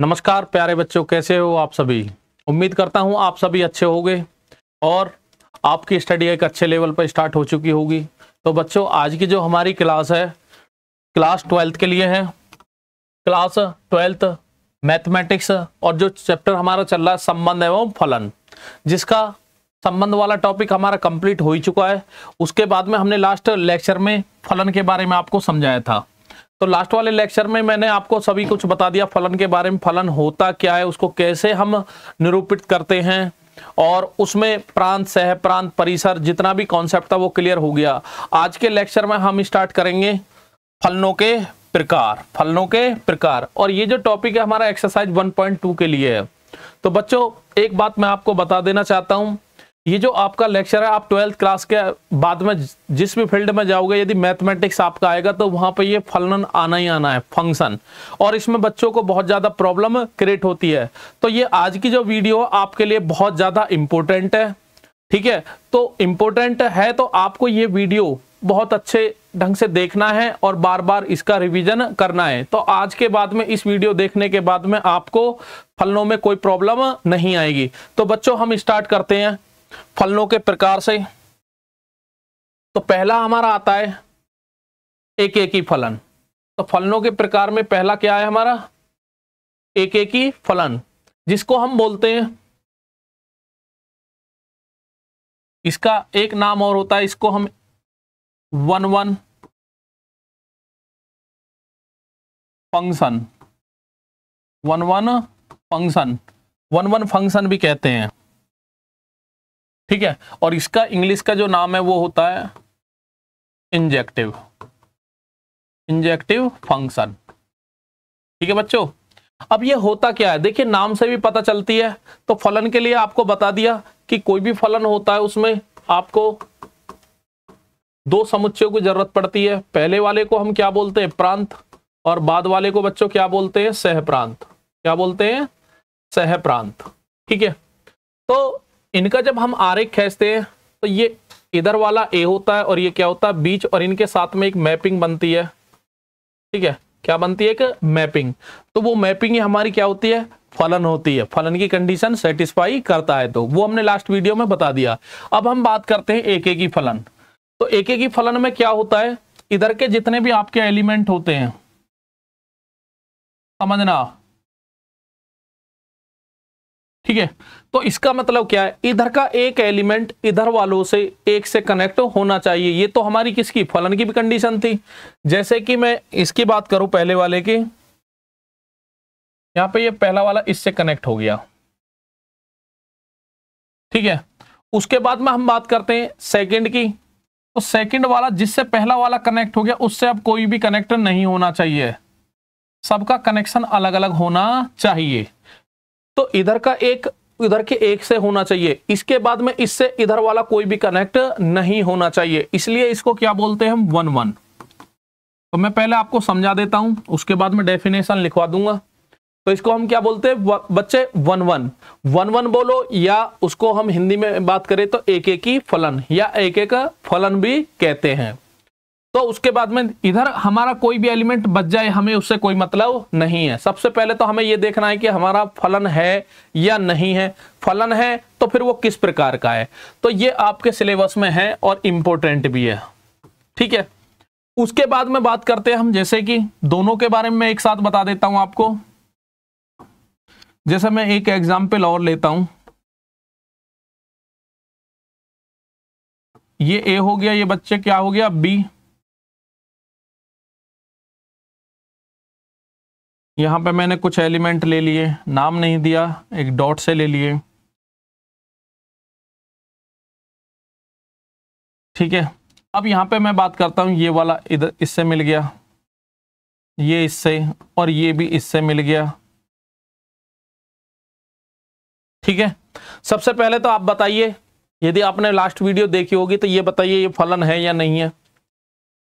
नमस्कार प्यारे बच्चों, कैसे हो आप सभी। उम्मीद करता हूं आप सभी अच्छे होंगे और आपकी स्टडी एक अच्छे लेवल पर स्टार्ट हो चुकी होगी। तो बच्चों, आज की जो हमारी क्लास है, क्लास 12th के लिए है। क्लास 12th मैथमेटिक्स और जो चैप्टर हमारा चल रहा है संबंध एवं फलन, जिसका संबंध वाला टॉपिक हमारा कंप्लीट हो ही चुका है। उसके बाद में हमने लास्ट लेक्चर में फलन के बारे में आपको समझाया था। तो लास्ट वाले लेक्चर में मैंने आपको सभी कुछ बता दिया फलन के बारे में, फलन होता क्या है, उसको कैसे हम निरूपित करते हैं, और उसमें प्रांत, सह प्रांत, परिसर, जितना भी कॉन्सेप्ट था वो क्लियर हो गया। आज के लेक्चर में हम स्टार्ट करेंगे फलनों के प्रकार, फलनों के प्रकार। और ये जो टॉपिक है हमारा एक्सरसाइज 1.2 के लिए है। तो बच्चों, एक बात मैं आपको बता देना चाहता हूं, ये जो आपका लेक्चर है, आप 12th क्लास के बाद में जिस भी फील्ड में जाओगे, यदि मैथमेटिक्स आपका आएगा तो वहां पे ये फलन आना ही आना है, फंक्शन। और इसमें बच्चों को बहुत ज्यादा प्रॉब्लम क्रिएट होती है। तो ये आज की जो वीडियो आपके लिए बहुत ज्यादा इंपॉर्टेंट है, ठीक है। तो इंपॉर्टेंट है तो आपको ये वीडियो बहुत अच्छे ढंग से देखना है और बार बार इसका रिवीजन करना है। तो आज के बाद में, इस वीडियो देखने के बाद में आपको फलनों में कोई प्रॉब्लम नहीं आएगी। तो बच्चों, हम स्टार्ट करते हैं फलनों के प्रकार से। तो पहला हमारा आता है एक एक ही फलन। तो फलनों के प्रकार में पहला क्या है हमारा? एक एक ही फलन, जिसको हम बोलते हैं, इसका एक नाम और होता है, इसको हम 1-1 फंक्शन, 1-1 फंक्शन, 1-1 फंक्शन भी कहते हैं, ठीक है। और इसका इंग्लिश का जो नाम है वो होता है इंजेक्टिव, इंजेक्टिव फंक्शन, ठीक है बच्चों। अब ये होता क्या है, देखिए नाम से भी पता चलती है। तो फलन के लिए आपको बता दिया कि कोई भी फलन होता है उसमें आपको दो समुच्चयों की जरूरत पड़ती है। पहले वाले को हम क्या बोलते हैं? प्रांत। और बाद वाले को बच्चों क्या बोलते हैं? सहप्रांत। क्या बोलते हैं? सहप्रांत, ठीक है। तो इनका जब हम आरेख खींचते हैं तो ये इधर वाला ए होता है और ये क्या होता है? बीच, और इनके साथ में एक मैपिंग बनती है, ठीक है। क्या बनती है? एक मैपिंग। तो वो मैपिंग ही हमारी क्या होती है? फलन होती है। फलन की कंडीशन सेटिस्फाई करता है, तो वो हमने लास्ट वीडियो में बता दिया। अब हम बात करते हैं एक एक ही फलन। तो एक एक ही फलन में क्या होता है? इधर के जितने भी आपके एलिमेंट होते हैं, समझना, ठीक है। तो इसका मतलब क्या है? इधर का एक एलिमेंट इधर वालों से एक से कनेक्ट होना चाहिए। ये तो हमारी किसकी? फलन की भी कंडीशन थी। जैसे कि मैं इसकी बात करूं, पहले वाले की, यहां पे ये पहला वाला इससे कनेक्ट हो गया, ठीक है। उसके बाद में हम बात करते हैं सेकंड की। तो सेकंड वाला जिससे पहला वाला कनेक्ट हो गया, उससे अब कोई भी कनेक्ट नहीं होना चाहिए, सबका कनेक्शन अलग अलग होना चाहिए। तो इधर का एक इधर के एक से होना चाहिए, इसके बाद में इससे इधर वाला कोई भी कनेक्ट नहीं होना चाहिए, इसलिए इसको क्या बोलते हैं हम? 1-1। तो मैं पहले आपको समझा देता हूं, उसके बाद में डेफिनेशन लिखवा दूंगा। तो इसको हम क्या बोलते हैं बच्चे? 1-1। 1-1 बोलो, या उसको हम हिंदी में बात करें तो एक एक ही फलन या एक एक फलन भी कहते हैं। तो उसके बाद में इधर हमारा कोई भी एलिमेंट बच जाए, हमें उससे कोई मतलब नहीं है। सबसे पहले तो हमें यह देखना है कि हमारा फलन है या नहीं है। फलन है तो फिर वो किस प्रकार का है। तो ये आपके सिलेबस में है और इंपॉर्टेंट भी है, ठीक है। उसके बाद में बात करते हैं हम, जैसे कि दोनों के बारे में मैं एक साथ बता देता हूं आपको। जैसे मैं एक एग्जाम्पल और लेता हूं, ये ए हो गया, ये बच्चे क्या हो गया? बी। यहां पे मैंने कुछ एलिमेंट ले लिए, नाम नहीं दिया, एक डॉट से ले लिए, ठीक है। अब यहां पे मैं बात करता हूं, ये वाला इधर इससे मिल गया, ये इससे, और ये भी इससे मिल गया, ठीक है। सबसे पहले तो आप बताइए, यदि आपने लास्ट वीडियो देखी होगी तो ये बताइए ये फलन है या नहीं है।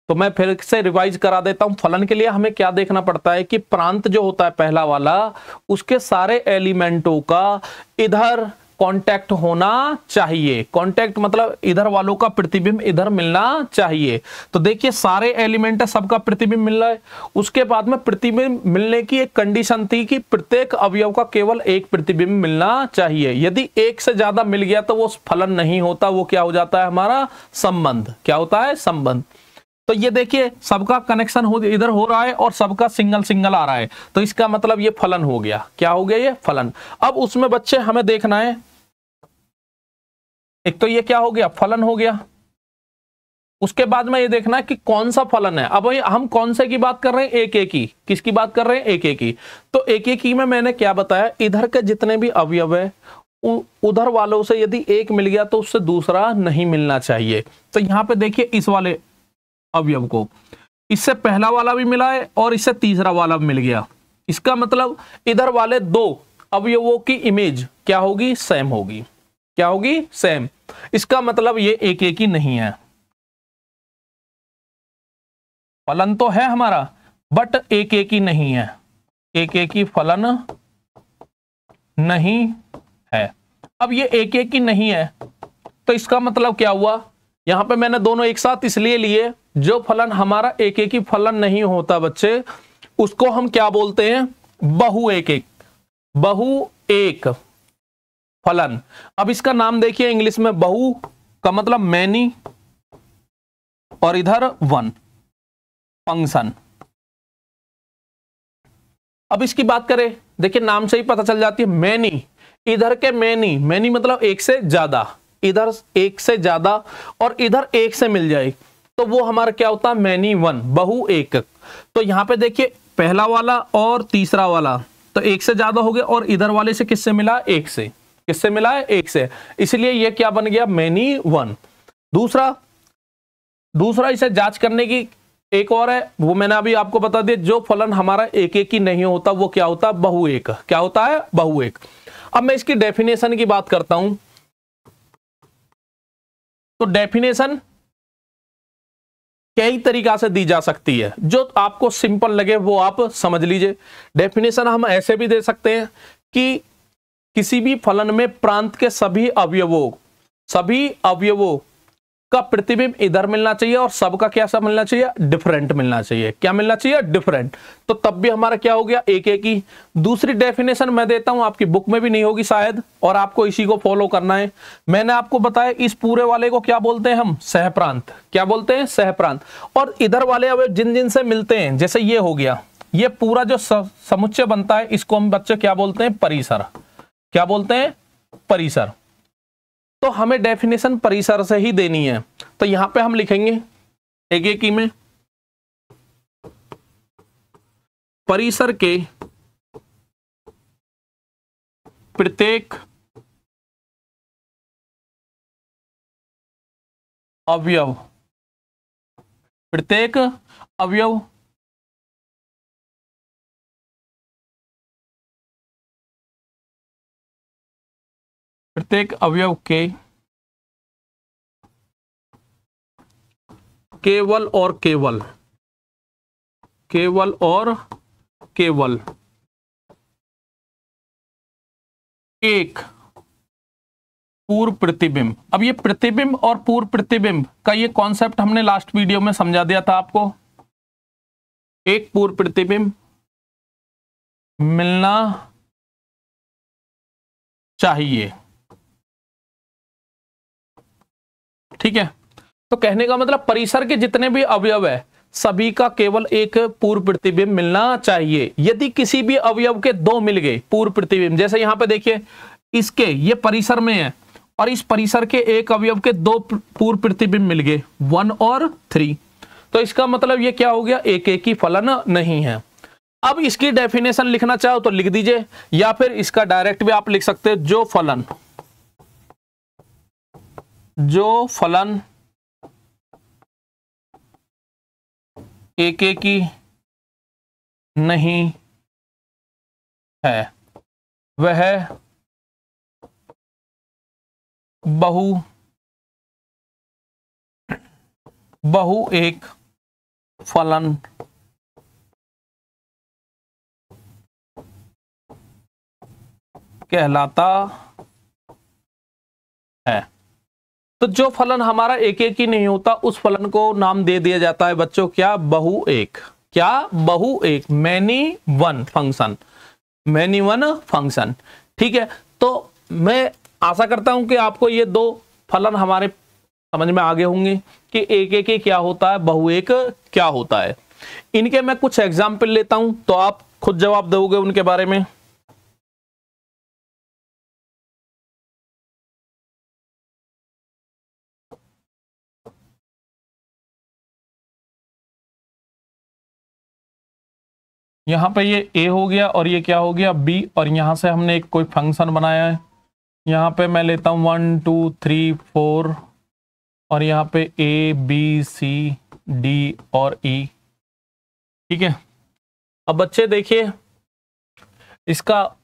तो मैं फिर से रिवाइज करा देता हूं। फलन के लिए हमें क्या देखना पड़ता है कि प्रांत जो होता है पहला वाला, उसके सारे एलिमेंटों का इधर कांटेक्ट होना चाहिए। कांटेक्ट मतलब इधर वालों का प्रतिबिंब इधर मिलना चाहिए। तो देखिए सारे एलिमेंट है, सबका प्रतिबिंब मिल रहा है। उसके बाद में प्रतिबिंब मिलने की एक कंडीशन थी कि प्रत्येक अवयव का केवल एक प्रतिबिंब मिलना चाहिए। यदि एक से ज्यादा मिल गया तो वो फलन नहीं होता, वो क्या हो जाता है हमारा संबंध। क्या होता है? संबंध। तो ये देखिए सबका कनेक्शन इधर हो रहा है और सबका सिंगल सिंगल आ रहा है, तो इसका मतलब ये फलन हो गया। क्या हो गया? ये फलन। अब उसमें बच्चे हमें देखना है, एक तो ये क्या हो गया? फलन हो गया। उसके बाद में ये देखना है कि कौन सा फलन है। अब हम कौन से की बात कर रहे हैं? एक एक की। किसकी बात कर रहे हैं? एक एक की। तो एक एक की में मैंने क्या बताया, इधर के जितने भी अवयव है उधर वालों से यदि एक मिल गया तो उससे दूसरा नहीं मिलना चाहिए। तो यहां पे देखिए इस वाले अवयव को इससे पहला वाला भी मिला है और इससे तीसरा वाला भी मिल गया। इसका मतलब इधर वाले दो अवयवों की इमेज क्या होगी? सेम होगी। क्या होगी? सेम। इसका मतलब ये एक एक ही नहीं है। फलन तो है हमारा बट एक एक ही नहीं है। एक एक ही फलन नहीं है। अब ये एक एक ही नहीं है तो इसका मतलब क्या हुआ? यहां पे मैंने दोनों एक साथ इसलिए लिए, जो फलन हमारा एक एक ही फलन नहीं होता बच्चे, उसको हम क्या बोलते हैं? बहु एक एक। बहु एक फलन। अब इसका नाम देखिए इंग्लिश में, बहु का मतलब मैनी और इधर वन, फंक्शन। अब इसकी बात करें, देखिए नाम से ही पता चल जाती है मैनी। इधर के मैनी, मैनी मतलब एक से ज्यादा, इधर एक से ज्यादा और इधर एक से मिल जाए तो वो हमारा क्या होता है? मैनी वन, बहु एक। तो यहां पे देखिए पहला वाला और तीसरा वाला तो एक से ज्यादा हो गया और इधर वाले से किससे मिला? एक से। किससे मिला है? एक से। इसलिए ये क्या बन गया? Many one. दूसरा इसे जांच करने की एक और है, वो मैंने अभी आपको बता दिया, जो फलन हमारा एक एक ही नहीं होता वो क्या होता है? बहु एक। क्या होता है? बहु एक। अब मैं इसकी डेफिनेशन की बात करता हूं। तो डेफिनेशन कई तरीका से दी जा सकती है, जो आपको सिंपल लगे वो आप समझ लीजिए। डेफिनेशन हम ऐसे भी दे सकते हैं कि किसी भी फलन में प्रांत के सभी अवयवों का प्रतिबिंब इधर मिलना चाहिए और सबका क्या सा मिलना चाहिए? डिफरेंट मिलना चाहिए। क्या मिलना चाहिए? डिफरेंट। तो तब भी हमारा क्या हो गया? एक एक ही। दूसरी डेफिनेशन मैं देता हूं, आपकी बुक में भी नहीं होगी शायद, और आपको इसी को फॉलो करना है। मैंने आपको बताया इस पूरे वाले को क्या बोलते हैं हम? सहप्रांत। क्या बोलते हैं? सहप्रांत। और इधर वाले अवयव जिन जिन से मिलते हैं, जैसे ये हो गया, ये पूरा जो समुच्चय बनता है इसको हम बच्चे क्या बोलते हैं? परिसर। क्या बोलते हैं? परिसर। तो हमें डेफिनेशन परिसर से ही देनी है। तो यहां पे हम लिखेंगे एक एक ही में, परिसर के प्रत्येक अवयव के केवल और केवल एक पूर्व प्रतिबिंब। अब ये प्रतिबिंब और पूर्व प्रतिबिंब का ये कॉन्सेप्ट हमने लास्ट वीडियो में समझा दिया था आपको। एक पूर्व प्रतिबिंब मिलना चाहिए। ठीक है। तो कहने का मतलब परिसर के जितने भी अवयव है सभी का केवल एक पूर्व प्रतिबिंब मिलना चाहिए। यदि किसी भी अवयव के दो मिल गए पूर्व प्रतिबिंब, जैसे यहां पे देखिए इसके ये परिसर में है और इस परिसर के एक अवयव के दो पूर्व प्रतिबिंब मिल गए 1 और 3, तो इसका मतलब ये क्या हो गया? एक एक ही फलन नहीं है। अब इसकी डेफिनेशन लिखना चाहो तो लिख दीजिए, या फिर इसका डायरेक्ट भी आप लिख सकते हो, जो फलन एक एक ही नहीं है वह बहु एक फलन कहलाता है। तो जो फलन हमारा एक एक ही नहीं होता उस फलन को नाम दे दिया जाता है बच्चों क्या, बहु एक। क्या, बहु एक, many one function, many one function. ठीक है, तो मैं आशा करता हूं कि आपको ये दो फलन हमारे समझ में आ गए होंगे कि एक एक ही क्या होता है, बहु एक क्या होता है। इनके मैं कुछ एग्जाम्पल लेता हूं तो आप खुद जवाब दोगे उनके बारे में। यहां पे ये a हो गया और ये क्या हो गया b, और यहां से हमने एक कोई फंक्शन बनाया है। यहां पे मैं लेता हूं 1 2 3 4 और यहां पे a b c d और e। ठीक है, अब बच्चे देखिए इसका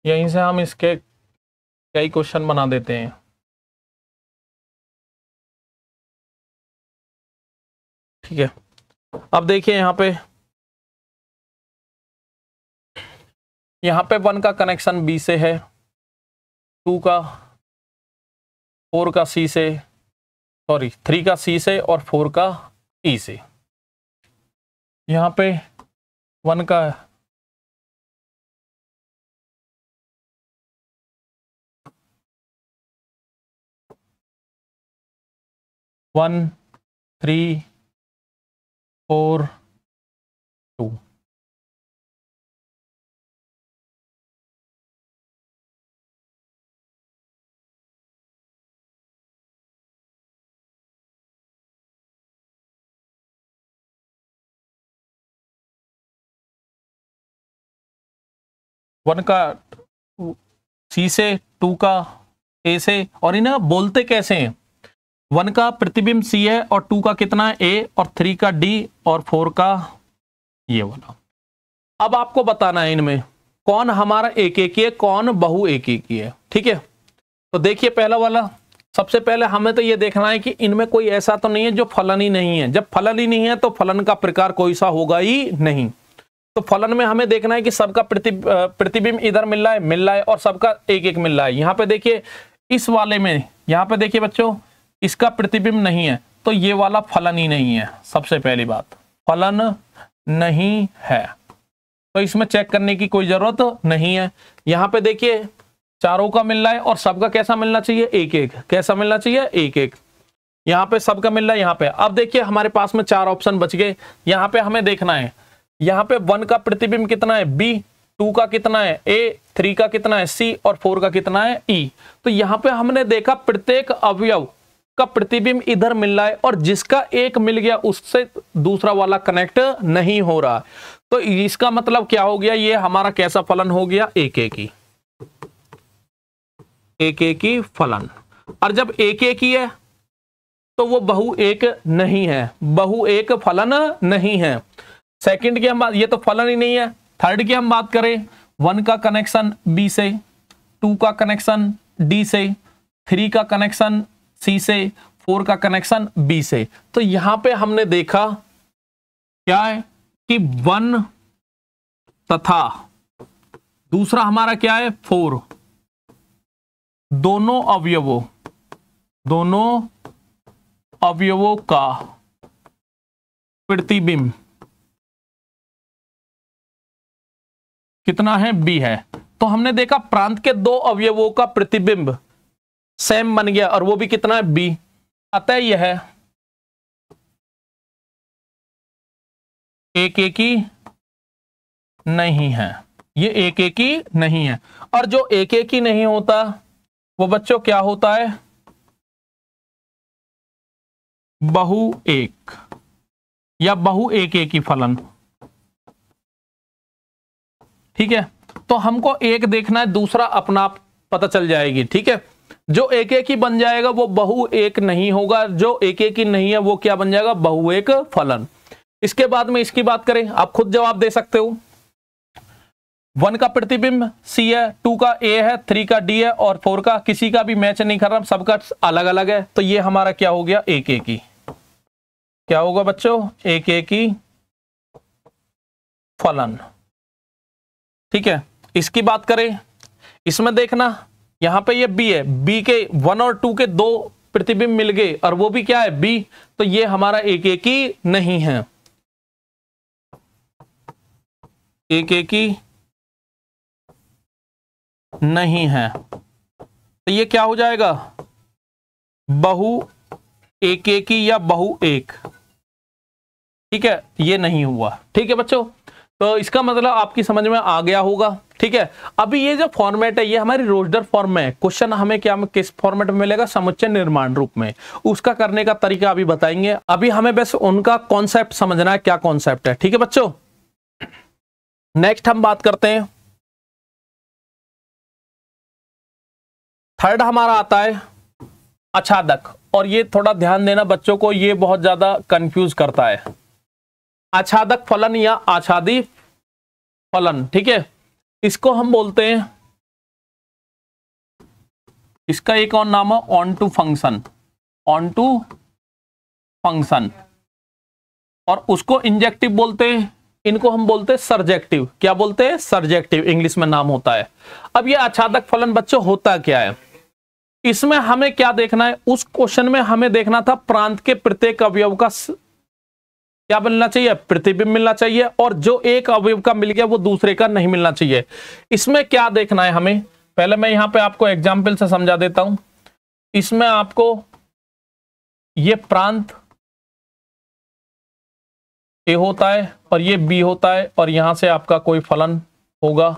यहीं से हम इसके कई क्वेश्चन बना देते हैं। ठीक है, अब देखिए यहाँ पे 1 का कनेक्शन B से है, 2 का 4 का C से, सॉरी 3 का C से और 4 का E से। यहाँ पे 1 का 1 3 4 2। वन का C से, 2 का A से, और इन्हें बोलते कैसे हैं, 1 का प्रतिबिंब C है और 2 का कितना है A और 3 का D और 4 का ये वाला। अब आपको बताना है इनमें कौन हमारा एक एक ही है, कौन बहु एक एक ही है। ठीक है, तो देखिए पहला वाला, सबसे पहले हमें तो ये देखना है कि इनमें कोई ऐसा तो नहीं है जो फलन ही नहीं है। जब फलन ही नहीं है तो फलन का प्रकार कोई सा होगा ही नहीं। तो फलन में हमें देखना है कि सबका प्रतिबिंब इधर मिल रहा है और सबका एक एक मिल रहा है। यहाँ पे देखिए इस वाले में, यहाँ पे देखिए बच्चों इसका प्रतिबिंब नहीं है तो ये वाला फलन ही नहीं है। सबसे पहली बात फलन नहीं है, तो इसमें चेक करने की कोई जरूरत नहीं है। यहाँ पे देखिए चारों का मिल रहा है और सबका कैसा मिलना चाहिए, एक एक। कैसा मिलना चाहिए, एक एक। यहाँ पे सबका मिल रहा है यहाँ पे। अब देखिए हमारे पास में 4 ऑप्शन बच गए। यहाँ पे हमें देखना है, यहाँ पे 1 का प्रतिबिंब कितना है B, 2 का कितना है A, 3 का कितना है C और 4 का कितना है E। तो यहाँ पे हमने देखा प्रत्येक अवयव का प्रतिबिंब इधर मिल रहा है और जिसका एक मिल गया उससे दूसरा वाला कनेक्ट नहीं हो रहा। तो इसका मतलब क्या हो गया, ये हमारा कैसा फलन हो गया, एक एक ही, एक एक ही फलन। और जब एक एक ही है तो वो बहु एक नहीं है, बहु एक फलन नहीं है। सेकंड की हम बात, ये तो फलन ही नहीं है। थर्ड की हम बात करें, 1 का कनेक्शन B से, 2 का कनेक्शन D से, 3 का कनेक्शन C से, 4 का कनेक्शन B से। तो यहां पे हमने देखा क्या है कि 1 तथा दूसरा हमारा क्या है 4, दोनों अवयवों का प्रतिबिंब कितना है, B है। तो हमने देखा प्रांत के 2 अवयवों का प्रतिबिंब सेम बन गया और वो भी कितना है, B। अतः यह एक एक ही नहीं है, ये एक एक ही नहीं है। और जो एक एक ही नहीं होता वो बच्चों क्या होता है, बहु एक या बहु एक एक ही फलन। ठीक है, तो हमको एक देखना है, दूसरा अपना आप पता चल जाएगी। ठीक है, जो एक एक ही बन जाएगा वो बहु एक नहीं होगा, जो एक एक ही नहीं है वो क्या बन जाएगा, बहु एक फलन। इसके बाद में इसकी बात करें, आप खुद जवाब दे सकते हो। 1 का प्रतिबिंब C है, 2 का A है, 3 का D है और 4 का किसी का भी मैच नहीं कर रहा, सबका अलग अलग है। तो ये हमारा क्या हो गया, एक एक ही। क्या होगा बच्चों, एक एक ही फलन। ठीक है, इसकी बात करें, इसमें देखना यहां पे ये B है, B के 1 और 2 के 2 प्रतिबिंब मिल गए और वो भी क्या है B, तो ये हमारा एक एक ही नहीं है, एक एक ही नहीं है। तो ये क्या हो जाएगा, बहु एक एक ही या बहु एक। ठीक है, ये नहीं हुआ। ठीक है बच्चों, तो इसका मतलब आपकी समझ में आ गया होगा। ठीक है, अभी ये जो फॉर्मेट है ये हमारी रोजडर फॉर्म में है। क्वेश्चन हमें क्या किस फॉर्मेट में मिलेगा, समुच्चय निर्माण रूप में। उसका करने का तरीका अभी बताएंगे, अभी हमें बस उनका कॉन्सेप्ट समझना है, क्या कॉन्सेप्ट है। ठीक है बच्चों, नेक्स्ट हम बात करते हैं, थर्ड हमारा आता है आच्छादक। और ये थोड़ा ध्यान देना बच्चों को, ये बहुत ज्यादा कंफ्यूज करता है, आच्छादक फलन या आच्छादी फलन। ठीक है, इसको हम बोलते हैं, इसका एक और नाम है onto function, onto function, और उसको इंजेक्टिव बोलते हैं, इनको हम बोलते हैं सर्जेक्टिव। क्या बोलते हैं, सर्जेक्टिव, इंग्लिश में नाम होता है। अब ये आच्छादक फलन बच्चों होता क्या है, इसमें हमें क्या देखना है, उस क्वेश्चन में हमें देखना था प्रांत के प्रत्येक अवयव का क्या मिलना चाहिए, प्रतिबिंब मिलना चाहिए, और जो एक अवयव का मिल गया वो दूसरे का नहीं मिलना चाहिए। इसमें क्या देखना है हमें, पहले मैं यहां पे आपको एग्जाम्पल से समझा देता हूं। इसमें आपको ये प्रांत ए होता है और ये बी होता है, और यहां से आपका कोई फलन होगा,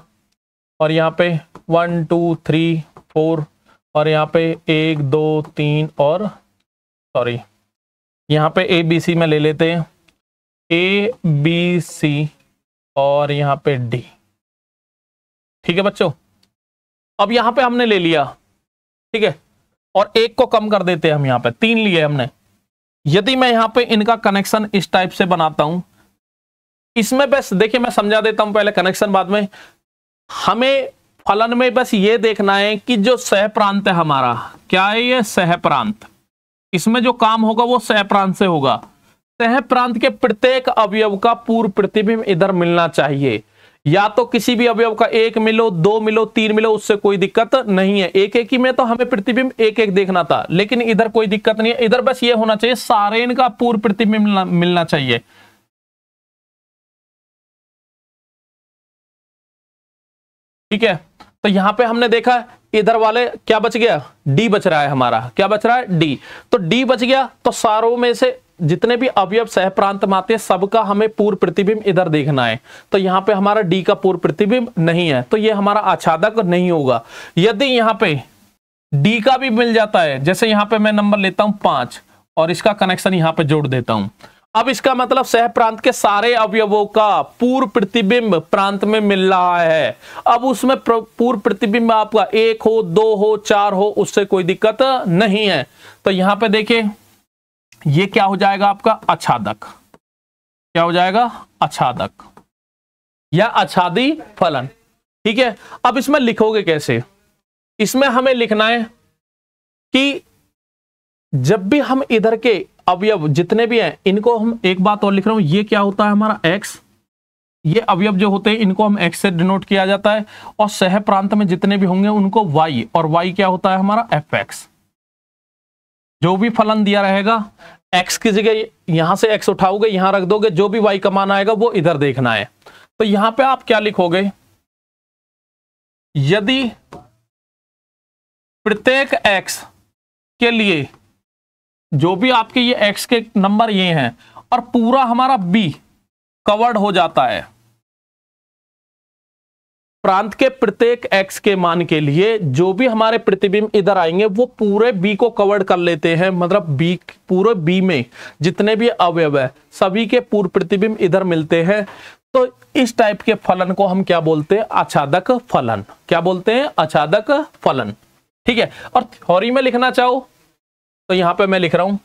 और यहां पे 1 2 3 4, और यहां पे 1 2 3, और सॉरी यहां पे ए बी सी में ले लेते हैं, ए बी सी, और यहां पे डी। ठीक है बच्चों, अब यहां पे हमने ले लिया, ठीक है, और एक को कम कर देते हैं हम, यहां पे 3 लिए हमने। यदि मैं यहां पे इनका कनेक्शन इस टाइप से बनाता हूं, इसमें बस देखिए मैं समझा देता हूं पहले, कनेक्शन बाद में। हमें फलन में बस ये देखना है कि जो सह प्रांत है हमारा, क्या है ये सह प्रांत, इसमें जो काम होगा वो सह प्रांत से होगा। सह प्रांत के प्रत्येक अवयव का पूर्व प्रतिबिंब इधर मिलना चाहिए, या तो किसी भी अवयव का 1 मिलो, 2 मिलो, 3 मिलो, उससे कोई दिक्कत नहीं है। एक एक ही में तो हमें प्रतिबिंब एक एक देखना था, लेकिन इधर कोई दिक्कत नहीं है, इधर बस ये होना चाहिए सारे इनका पूर्व प्रतिबिंब मिलना चाहिए। ठीक है, तो यहां पे हमने देखा इधर वाले क्या बच गया, डी बच रहा है हमारा, क्या बच रहा है, डी। तो डी बच गया, तो सारों में से जितने भी अवयव सह प्रांत में आते हैं सबका हमें पूर्व प्रतिबिंब इधर देखना है। तो यहां पे हमारा डी का पूर्व प्रतिबिंब नहीं है, तो ये हमारा आच्छादक नहीं होगा। यदि यहां पे डी का भी मिल जाता है, जैसे यहां पे मैं नंबर लेता हूं 5 और इसका कनेक्शन यहां पे जोड़ देता हूं, अब इसका मतलब सह प्रांत के सारे अवयवों का पूर्व प्रतिबिंब प्रांत में मिल रहा है। अब उसमें पूर्व प्रतिबिंब आपका 1 हो, 2 हो, 4 हो, उससे कोई दिक्कत नहीं है। तो यहां पे देखिए ये क्या हो जाएगा आपका आच्छादक, क्या हो जाएगा, आच्छादक या आच्छादी फलन। ठीक है, अब इसमें लिखोगे कैसे, इसमें हमें लिखना है कि जब भी हम इधर के अवयव जितने भी हैं, इनको हम, एक बात और लिख रहा हूं, ये क्या होता है हमारा x, ये अवयव जो होते हैं इनको हम x से डिनोट किया जाता है, और सह प्रांत में जितने भी होंगे उनको y, और y क्या होता है हमारा fx। जो भी फलन दिया रहेगा x की जगह यहां से x उठाओगे, यहां रख दोगे, जो भी y का मान आएगा वो इधर देखना है। तो यहां पे आप क्या लिखोगे, यदि प्रत्येक x के लिए जो भी आपके ये x के नंबर ये हैं और पूरा हमारा b कवर्ड हो जाता है, प्रांत के प्रत्येक x के मान के लिए जो भी हमारे प्रतिबिंब इधर आएंगे वो पूरे b को कवर्ड कर लेते हैं, मतलब b, पूरे b में जितने भी अवयव है सभी के पूर्व प्रतिबिंब इधर मिलते हैं। तो इस टाइप के फलन को हम क्या बोलते हैं, आच्छादक फलन। क्या बोलते हैं, आच्छादक फलन। ठीक है, और थ्योरी में लिखना चाहो तो यहां पे मैं लिख रहा हूं,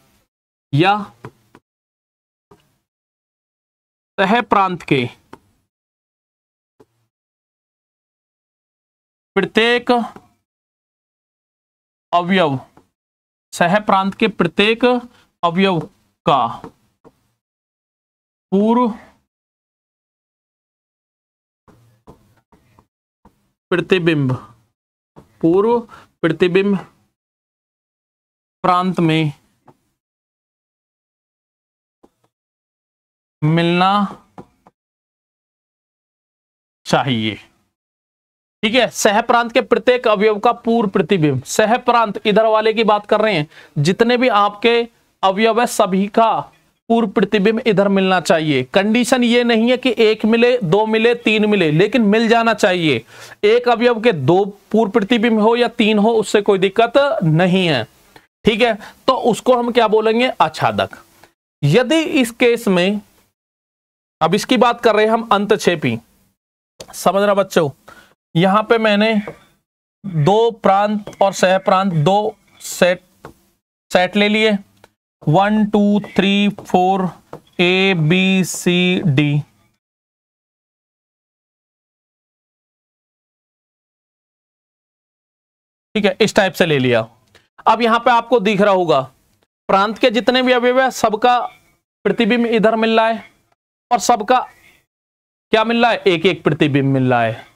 या सह प्रांत के प्रत्येक अवयव, सह प्रांत के प्रत्येक अवयव का पूर्व प्रतिबिंब, पूर्व प्रतिबिंब प्रांत में मिलना चाहिए। ठीक है, सह प्रांत के प्रत्येक अवयव का पूर्व प्रतिबिंब, सह प्रांत इधर वाले की बात कर रहे हैं, जितने भी आपके अवयव है सभी का पूर्व प्रतिबिंब इधर मिलना चाहिए। कंडीशन ये नहीं है कि एक मिले, दो मिले, तीन मिले, लेकिन मिल जाना चाहिए। एक अवयव के दो पूर्व प्रतिबिंब हो या तीन हो, उससे कोई दिक्कत नहीं है। ठीक है, तो उसको हम क्या बोलेंगे, आच्छादक। यदि इस केस में, अब इसकी बात कर रहे हैं हम अंतक्षेपी, समझना बच्चों, यहां पे मैंने दो प्रांत और सह प्रांत दो सेट ले लिए, 1 2 3 4 A B C D। ठीक है, इस टाइप से ले लिया। अब यहां पे आपको दिख रहा होगा प्रांत के जितने भी अवयव है सबका प्रतिबिंब इधर मिल रहा है और सबका क्या मिल रहा है, एक एक प्रतिबिंब मिल रहा है।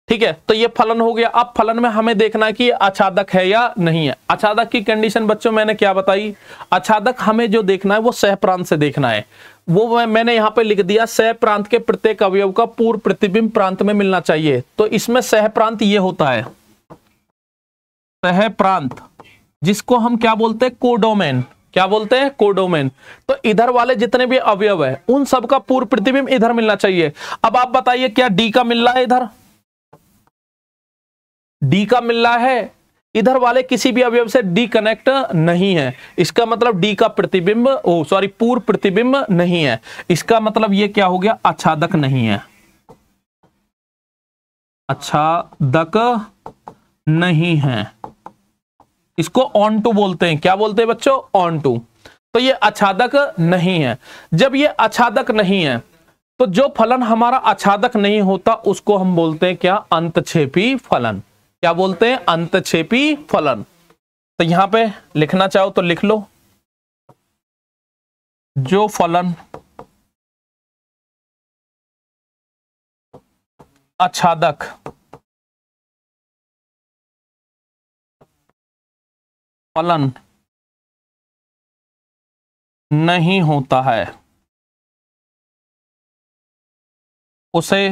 ठीक है, तो ये फलन हो गया। अब फलन में हमें देखना है कि आच्छादक है या नहीं है। आच्छादक की कंडीशन बच्चों मैंने क्या बताई, आच्छादक हमें जो देखना है वो सह प्रांत से देखना है। वो मैंने यहां पे लिख दिया, सह प्रांत के प्रत्येक अवयव का पूर्व प्रतिबिंब प्रांत में मिलना चाहिए। तो इसमें सह प्रांत ये होता है, सह प्रांत, जिसको हम क्या बोलते हैं, कोडोमेन। क्या बोलते हैं, कोडोमेन। तो इधर वाले जितने भी अवयव है उन सबका पूर्व प्रतिबिंब इधर मिलना चाहिए। अब आप बताइए क्या डी का मिल रहा है, इधर डी का मिल रहा है, इधर वाले किसी भी अवयव से डी कनेक्ट नहीं है। इसका मतलब डी का प्रतिबिंब, पूर्व प्रतिबिंब नहीं है। इसका मतलब ये क्या हो गया, आच्छादक नहीं है, आच्छादक नहीं है। इसको ऑन टू बोलते हैं। क्या बोलते हैं बच्चों, ऑन टू। तो ये आच्छादक नहीं है। जब ये आच्छादक नहीं है तो जो फलन हमारा आच्छादक नहीं होता उसको हम बोलते हैं क्या, अंतक्षेपी फलन। क्या बोलते हैं, अंतक्षेपी फलन। तो यहां पे लिखना चाहो तो लिख लो, जो फलन आच्छादक फलन नहीं होता है उसे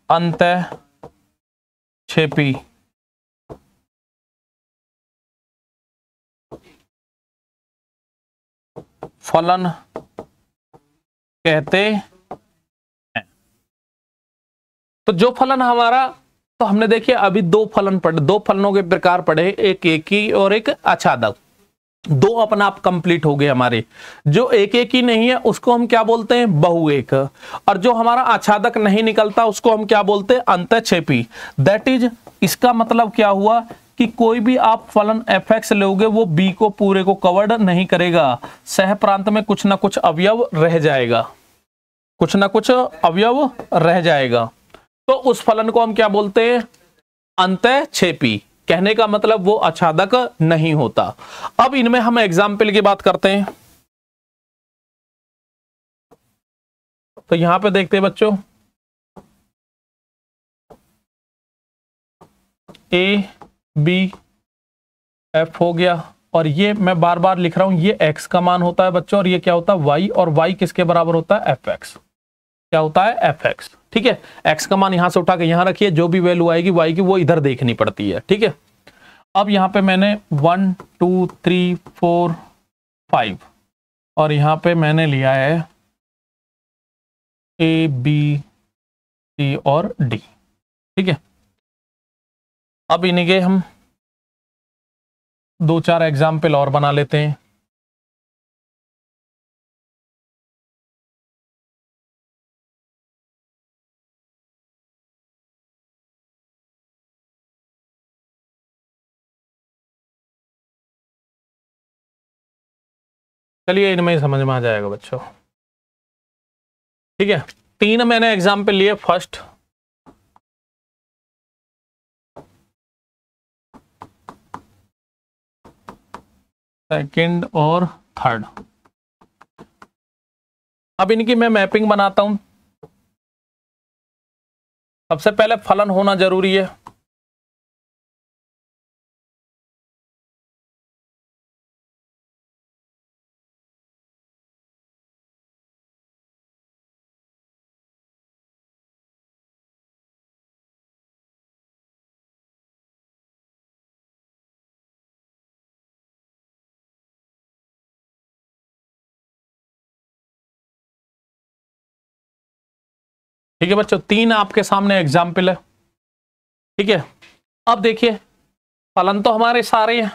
अंतक्षेपी फलन कहते हैं। तो जो फलन हमारा, तो हमने देखिए अभी दो फलन पढ़े, दो फलनों के प्रकार पढ़े, एक एकी और एक आच्छादक। दो अपना आप कंप्लीट हो गए हमारे। जो एक एक ही नहीं है उसको हम क्या बोलते हैं, बहुएक। और जो हमारा आच्छादक नहीं निकलता उसको हम क्या बोलते हैं, अंतक्षेपी। दैट इज, इसका मतलब क्या हुआ कि कोई भी आप फलन fx लोगे वो b को पूरे को कवर्ड नहीं करेगा। सह प्रांत में कुछ ना कुछ अवयव रह जाएगा, कुछ ना कुछ अवयव रह जाएगा। तो उस फलन को हम क्या बोलते हैं, अंतक्षेपी। कहने का मतलब वो आच्छादक नहीं होता। अब इनमें हम एग्जाम्पल की बात करते हैं। तो यहां पे देखते हैं बच्चों, ए बी एफ हो गया, और ये मैं बार बार लिख रहा हूं, ये x का मान होता है बच्चों, और ये क्या होता है, y, और y किसके बराबर होता है, fx। क्या होता है, fx। ठीक है, x का मान यहां से उठा के यहां रखिए, जो भी वैल्यू आएगी y की वो इधर देखनी पड़ती है। ठीक है, अब यहां पे मैंने 1 2 3 4 5 और यहां पे मैंने लिया है A B C और D। ठीक है, अब इन्हीं के हम दो चार एग्जाम्पल और बना लेते हैं। चलिए इनमें ही समझ में आ जाएगा बच्चों। ठीक है, 3 मैंने एग्जाम्पल लिए, फर्स्ट, सेकंड और थर्ड। अब इनकी मैं मैपिंग बनाता हूं। सबसे पहले फलन होना जरूरी है। ठीक है बच्चों, 3 आपके सामने एग्जाम्पल है। ठीक है, अब देखिए फलन तो हमारे सारे हैं,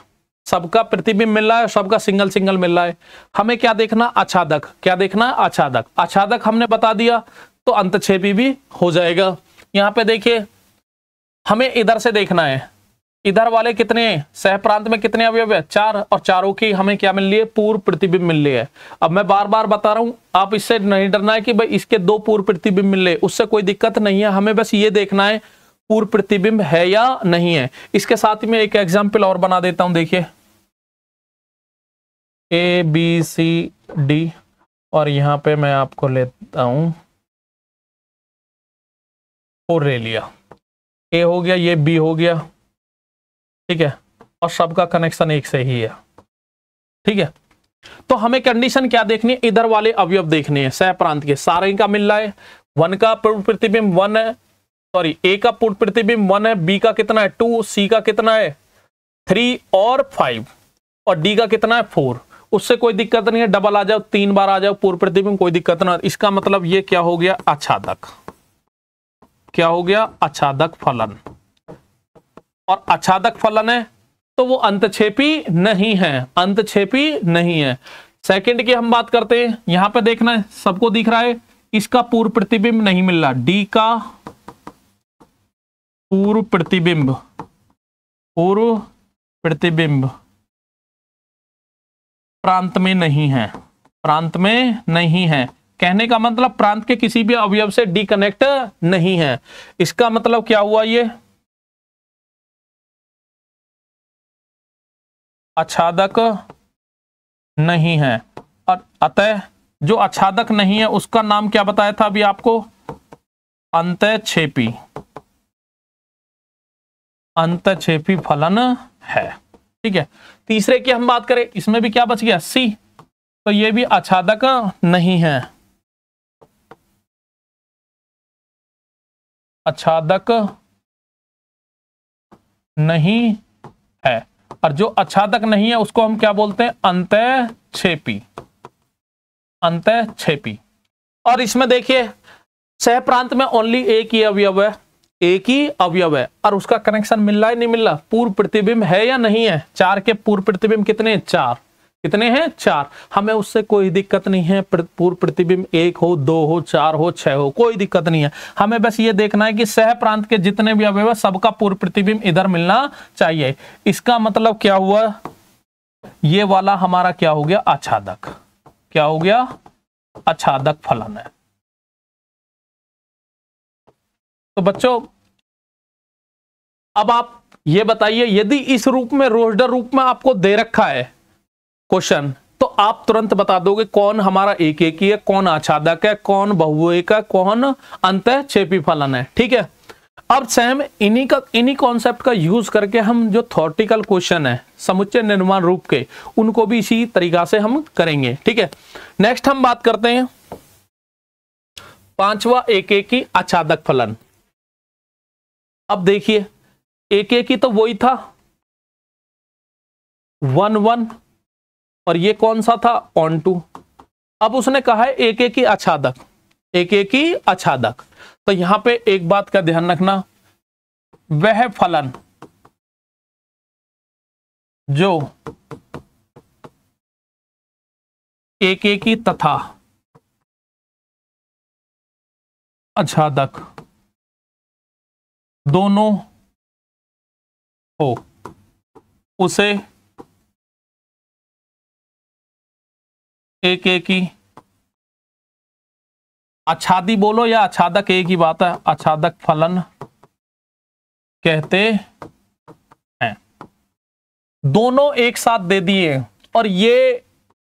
सबका प्रतिबिंब मिल रहा है, सबका सिंगल सिंगल मिल रहा है। हमें क्या देखना, आच्छादक। क्या देखना, आच्छादक। आच्छादक हमने बता दिया तो अंतक्षेपी भी हो जाएगा। यहां पे देखिए हमें इधर से देखना है, इधर वाले कितने सह प्रांत में कितने अवयव है, 4, और चारों की हमें क्या मिल रही है, पूर्व प्रतिबिंब मिल रही है। अब मैं बार बार बता रहा हूं, आप इससे नहीं डरना है कि भाई इसके 2 पूर्व प्रतिबिंब मिल रहे, उससे कोई दिक्कत नहीं है। हमें बस ये देखना है पूर्व प्रतिबिंब है या नहीं है। इसके साथ में एक एग्जाम्पल और बना देता हूं, देखिए ABCD, और यहां पे मैं आपको लेता हूं और ले लिया, A हो गया, ये B हो गया। ठीक है, और सबका कनेक्शन एक से ही है। ठीक है, तो हमें कंडीशन क्या देखनी है, इधर वाले अवयव देखने हैं सह प्रांत के, सारे का मिल रहा है। 1 का पूर्व प्रतिबिंब 1 है, सॉरी A का पूर्व प्रतिबिंब 1 है, B का कितना है 2, C का कितना है 3 और 5, और D का कितना है 4। उससे कोई दिक्कत नहीं है, डबल आ जाओ, 3 बार आ जाओ पूर्व प्रतिबिंब, कोई दिक्कत ना। इसका मतलब ये क्या हो गया, आच्छादक। क्या हो गया, आच्छादक फलन। और आच्छादक फलन है तो वो अंतक्षेपी नहीं है, अंतक्षेपी नहीं है। सेकंड की हम बात करते हैं, यहां पे देखना है, सबको दिख रहा है, इसका पूर्व प्रतिबिंब नहीं मिल रहा, डी का पूर्व प्रतिबिंब, पूर्व प्रतिबिंब प्रांत में नहीं है, प्रांत में नहीं है। कहने का मतलब प्रांत के किसी भी अवयव से डी कनेक्ट नहीं है। इसका मतलब क्या हुआ, ये आच्छादक नहीं है। और अतः जो आच्छादक नहीं है उसका नाम क्या बताया था अभी आपको, अंतक्षेपी, अंतक्षेपी फलन है। ठीक है, तीसरे की हम बात करें, इसमें भी क्या बच गया, सी, तो ये भी आच्छादक नहीं है, आच्छादक नहीं है। और जो आच्छादक नहीं है उसको हम क्या बोलते हैं, अंतक्षेपी, अंतक्षेपी। और इसमें देखिए सह प्रांत में ओनली एक ही अवयव है, एक ही अवयव है, और उसका कनेक्शन मिल रहा है नहीं मिल रहा, पूर्व प्रतिबिंब है या नहीं है। 4 के पूर्व प्रतिबिंब कितने, 4, कितने हैं 4। हमें उससे कोई दिक्कत नहीं है, पूर्व प्रतिबिंब 1 हो, 2 हो, 4 हो, 6 हो, कोई दिक्कत नहीं है। हमें बस ये देखना है कि सह प्रांत के जितने भी अवयव है सबका पूर्व प्रतिबिंब इधर मिलना चाहिए। इसका मतलब क्या हुआ, ये वाला हमारा क्या हो गया, आच्छादक। क्या हो गया, आच्छादक फलन है। तो बच्चों अब आप ये बताइए, यदि इस रूप में रोस्टर रूप में आपको दे रखा है क्वेश्चन, तो आप तुरंत बता दोगे कौन हमारा एक एक ही है, कौन आच्छादक है, कौन बहुएक है, कौन अंतक्षेपी फलन है। ठीक है, अब सेम इन्हीं कॉन्सेप्ट का यूज करके हम जो थ्योरेटिकल क्वेश्चन है समुच्चय निर्माण रूप के, उनको भी इसी तरीका से हम करेंगे। ठीक है, नेक्स्ट हम बात करते हैं 5वां एक एक ही आच्छादक फलन। अब देखिए एक एक ही तो वही था 1 1, और ये कौन सा था, ऑन 2। अब उसने कहा है एक एक ही आच्छादक, एक एक ही आच्छादक। तो यहां पे एक बात का ध्यान रखना, वह फलन जो एक एक ही तथा आच्छादक दोनों हो, उसे एक एक ही आच्छादी बोलो या आच्छादक, एक ही बात है, आच्छादक फलन कहते हैं। दोनों एक साथ दे दिए और ये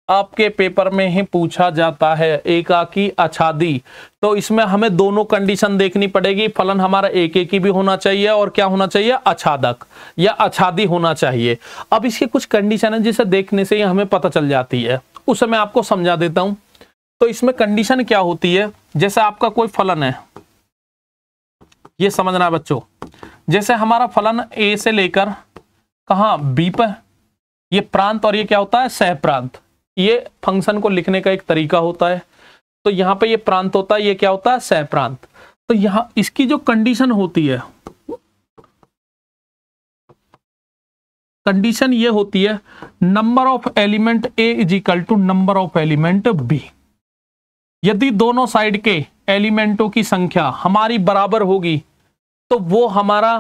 आपके पेपर में ही पूछा जाता है, एकाकी आच्छादी। तो इसमें हमें दोनों कंडीशन देखनी पड़ेगी, फलन हमारा एक एक ही भी होना चाहिए और क्या होना चाहिए, आच्छादक या आच्छादी होना चाहिए। अब इसके कुछ कंडीशन है जिसे देखने से ही हमें पता चल जाती है, उसे मैं आपको समझा देता हूं। तो इसमें कंडीशन क्या होती है, जैसे आपका कोई फलन है, ये समझना है बच्चों, जैसे हमारा फलन ए से लेकर कहां बी पर, ये प्रांत और ये क्या होता है, सह प्रांत। ये फंक्शन को लिखने का एक तरीका होता है। तो यहां पे ये प्रांत होता है, ये क्या होता है, सह प्रांत। तो यहां इसकी जो कंडीशन होती है, कंडीशन ये होती है number of element A is equal to number of element B. यदि दोनों साइड के एलिमेंटों की संख्या हमारी बराबर होगी तो वो हमारा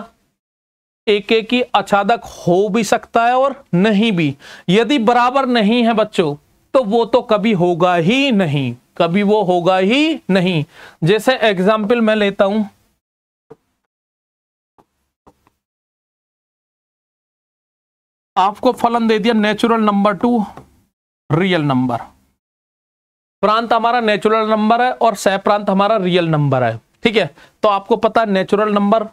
एक एक ही आच्छादक हो भी सकता है और नहीं भी। यदि बराबर नहीं है बच्चों तो वो तो कभी होगा ही नहीं, कभी वो होगा ही नहीं। जैसे एग्जाम्पल मैं लेता हूं, आपको फलन दे दिया natural number two real number. प्रांत हमारा नेचुरल नंबर है और सह प्रांत हमारा रियल नंबर है, ठीक है। तो आपको पता है नेचुरल नंबर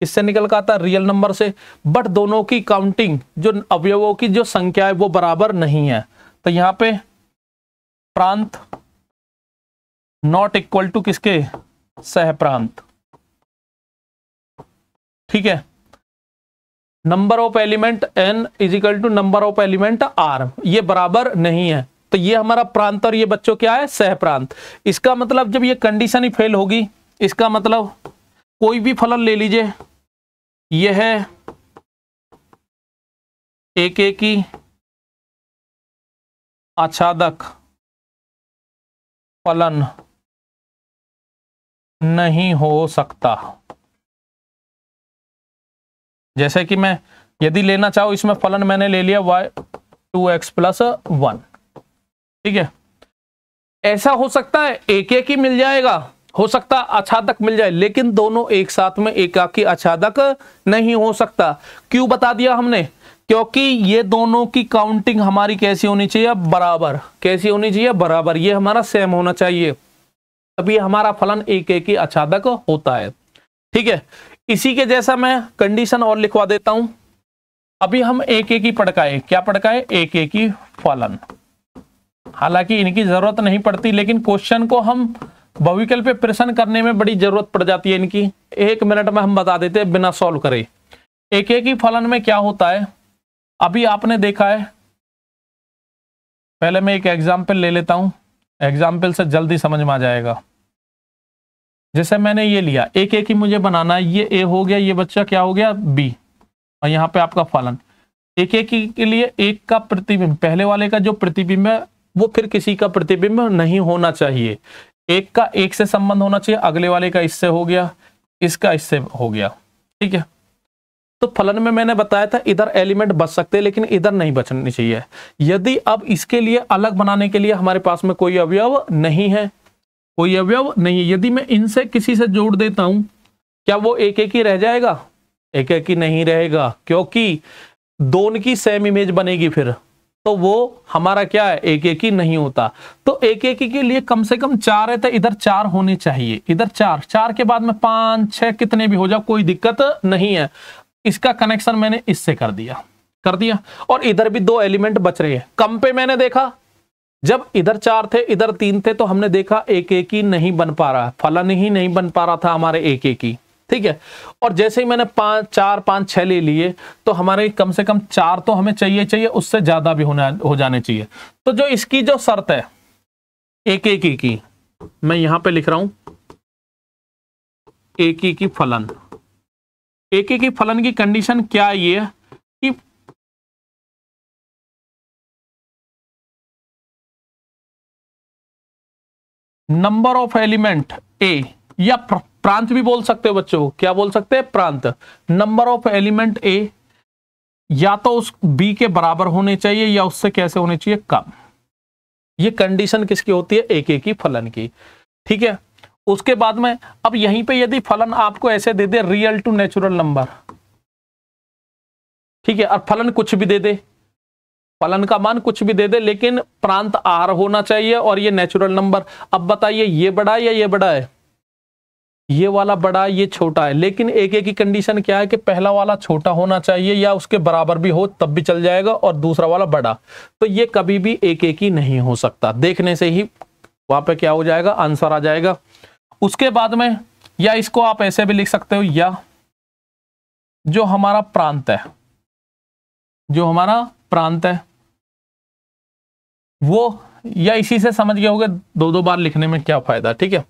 इससे निकल कर आता है रियल नंबर से, बट दोनों की काउंटिंग, जो अवयवों की जो संख्या है वो बराबर नहीं है। तो यहां पे प्रांत नॉट इक्वल टू किसके, सह प्रांत, ठीक है। Number of element n is equal to number of element r, ये बराबर नहीं है। तो ये हमारा प्रांत और ये बच्चों क्या है, सह प्रांत। इसका मतलब जब ये कंडीशन ही फेल होगी, इसका मतलब कोई भी फलन ले लीजिए, यह है एक एक ही आच्छादक फलन नहीं हो सकता। जैसे कि मैं यदि लेना चाहूं, इसमें फलन मैंने ले लिया y 2x + 1, ठीक है। ऐसा हो सकता है एक एक ही मिल जाएगा, हो सकता आच्छादक मिल जाए, लेकिन दोनों एक साथ में एकाकी आच्छादक नहीं हो सकता। क्यों बता दिया हमने, क्योंकि ये दोनों की काउंटिंग हमारी कैसी होनी चाहिए, बराबर। कैसी होनी चाहिए, बराबर। ये हमारा सेम होना चाहिए, तभी हमारा फलन एक एक ही आच्छादक होता है, ठीक है। इसी के जैसा मैं कंडीशन और लिखवा देता हूं। अभी हम एक एक ही पढ़काए, क्या पढ़काए, एक एक ही फलन। हालांकि इनकी जरूरत नहीं पड़ती, लेकिन क्वेश्चन को हम बहुविकल्प पे प्रश्न करने में बड़ी जरूरत पड़ जाती है इनकी। 1 मिनट में हम बता देते हैं बिना सॉल्व करे। एक एक ही फलन में क्या होता है, अभी आपने देखा है, पहले मैं एक एग्जाम्पल ले लेता हूं, एग्जाम्पल से जल्दी समझ में आ जाएगा। जैसे मैंने ये लिया, एक एक ही मुझे बनाना है, ये ए हो गया, ये बच्चा क्या हो गया, बी, और यहाँ पे आपका फलन। एक एक ही के लिए एक का प्रतिबिंब, पहले वाले का जो प्रतिबिंब है वो फिर किसी का प्रतिबिंब नहीं होना चाहिए। एक का एक से संबंध होना चाहिए, अगले वाले का इससे हो गया, इसका इससे हो गया, ठीक है। तो फलन में मैंने बताया था इधर एलिमेंट बच सकते हैं, लेकिन इधर नहीं बचनी चाहिए। यदि अब इसके लिए अलग बनाने के लिए हमारे पास में कोई अवयव नहीं है, कोई अवयव नहीं है, यदि मैं इनसे किसी से जोड़ देता हूं, क्या वो एक एक ही रह जाएगा, एक एक ही नहीं रहेगा, क्योंकि दोनों की सेम इमेज बनेगी फिर, तो वो हमारा क्या है, एक एक ही नहीं होता। तो एक एक ही के लिए कम से कम 4 है, तो इधर 4 होने चाहिए, इधर 4, 4 के बाद में 5 6 कितने भी हो जाओ, कोई दिक्कत नहीं है। इसका कनेक्शन मैंने इससे कर दिया, और इधर भी 2 एलिमेंट बच रहे हैं। कम पे मैंने देखा, जब इधर 4 थे इधर 3 थे, तो हमने देखा एक एक ही नहीं बन पा रहा, फलन ही नहीं बन पा रहा था हमारे एक एक ही, ठीक है। और जैसे ही मैंने 4 5 6 ले लिए, तो हमारे कम से कम 4 तो हमें चाहिए, उससे ज्यादा भी हो जाने चाहिए। तो जो इसकी जो शर्त है एक एक ही की, मैं यहां पे लिख रहा हूं, एक एक ही फलन, एक एक ही फलन की कंडीशन क्या है, ये कि नंबर ऑफ एलिमेंट ए, या प्रांत भी बोल सकते हो बच्चों, क्या बोल सकते हैं, प्रांत। नंबर ऑफ एलिमेंट ए या तो उस बी के बराबर होने चाहिए या उससे कैसे होने चाहिए, कम। ये कंडीशन किसकी होती है? एक एक ही फलन की। ठीक है, उसके बाद में अब यहीं पे यदि फलन आपको ऐसे दे दे रियल टू नेचुरल नंबर, ठीक है, और फलन कुछ भी दे दे, फलन का मान कुछ भी दे दे, लेकिन प्रांत आर होना चाहिए और ये नेचुरल नंबर। अब बताइए ये बड़ा है या ये बड़ा है? ये वाला बड़ा है, ये छोटा है, लेकिन एक एक ही कंडीशन क्या है कि पहला वाला छोटा होना चाहिए या उसके बराबर भी हो तब भी चल जाएगा, और दूसरा वाला बड़ा। तो ये कभी भी एक एक ही नहीं हो सकता। देखने से ही वहां पे क्या हो जाएगा? आंसर आ जाएगा। उसके बाद में या इसको आप ऐसे भी लिख सकते हो, या जो हमारा प्रांत है, जो हमारा प्रांत है वो, या इसी से समझ गए होगे, दो दो बार लिखने में क्या फायदा। ठीक है,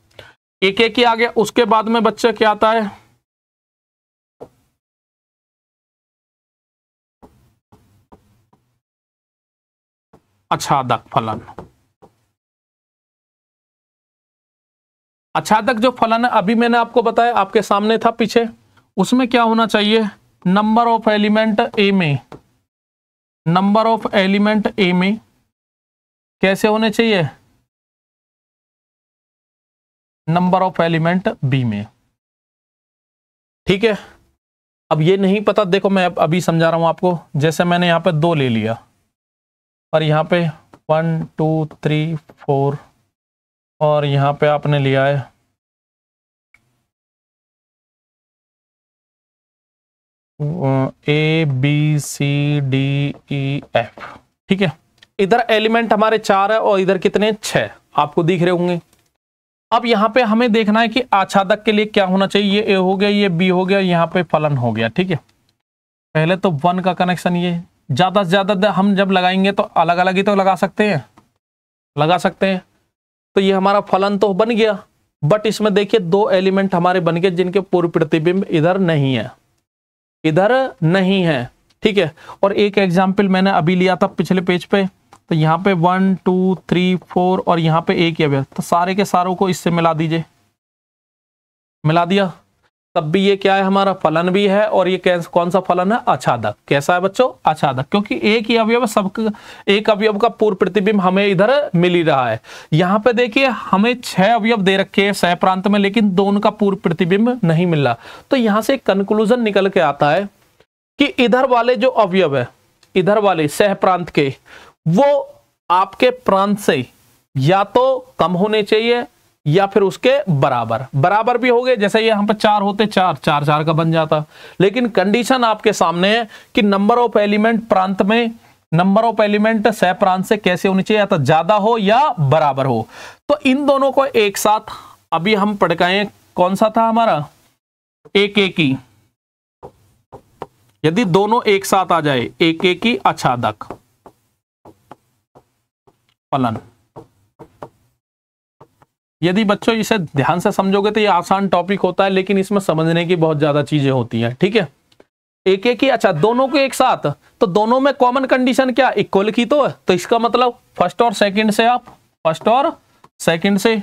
एक एक ही आ गया। उसके बाद में बच्चे क्या आता है? आच्छादक फलन। आच्छादक जो फलन है अभी मैंने आपको बताया, आपके सामने था पीछे, उसमें क्या होना चाहिए? नंबर ऑफ एलिमेंट ए में, नंबर ऑफ एलिमेंट ए में कैसे होने चाहिए? नंबर ऑफ एलिमेंट बी में। ठीक है, अब ये नहीं पता, देखो मैं अभी समझा रहा हूं आपको। जैसे मैंने यहां पे 2 ले लिया और यहां पे 1 2 3 4, और यहां पे आपने लिया है A B C D E F. ठीक है, इधर एलिमेंट हमारे 4 है और इधर कितने? 6 आपको दिख रहे होंगे। अब यहाँ पे हमें देखना है कि आच्छादक के लिए क्या होना चाहिए। ये ए हो गया, ये बी हो गया, यहाँ पे फलन हो गया। ठीक है, पहले तो 1 का कनेक्शन, ये ज्यादा से ज्यादा हम जब लगाएंगे तो अलग अलग ही तो लगा सकते हैं, लगा सकते हैं। तो ये हमारा फलन तो बन गया, बट इसमें देखिए 2 एलिमेंट हमारे बन गए जिनके पूर्व प्रतिबिंब इधर नहीं है, इधर नहीं है। ठीक है, और एक एग्जाम्पल मैंने अभी लिया था पिछले पेज पे, तो यहाँ पे 1 2 3 4 और यहाँ पे एक ही अवयव, तो सारे के सारों को इससे मिला दीजिए, मिला दिया, तब भी ये क्या है? हमारा फलन भी है, और ये कौन सा फलन है? आच्छादक। कैसा है बच्चों? आच्छादक, क्योंकि एक ही अवयव, सबका एक अवयव का पूर्व प्रतिबिंब हमें इधर मिल ही रहा है। यहाँ पे देखिए हमें 6 अवयव दे रखे हैं सह प्रांत में, लेकिन दोनों का पूर्व प्रतिबिंब नहीं मिल रहा। तो यहाँ से कंक्लूजन निकल के आता है कि इधर वाले जो अवयव है, इधर वाले सह प्रांत के, वो आपके प्रांत से या तो कम होने चाहिए या फिर उसके बराबर। बराबर भी हो गए, जैसे ये यहाँ पे 4 होते, 4 4 4 का बन जाता। लेकिन कंडीशन आपके सामने है कि नंबर ऑफ एलिमेंट प्रांत में, नंबर ऑफ एलिमेंट सह प्रांत से कैसे होनी चाहिए? या तो ज्यादा हो या बराबर हो। तो इन दोनों को एक साथ अभी हम पढ़ गए, कौन सा था हमारा? एक एक ही। यदि दोनों एक साथ आ जाए, एक एक ही आच्छादक फलन। यदि बच्चों इसे ध्यान से समझोगे तो ये आसान टॉपिक होता है, लेकिन इसमें समझने की बहुत ज्यादा चीजें होती हैं। ठीक है, एक एक ही, अच्छा दोनों को एक साथ, तो दोनों में कॉमन कंडीशन क्या? इक्वल की तो इसका मतलब फर्स्ट और सेकंड से, आप फर्स्ट और सेकंड से,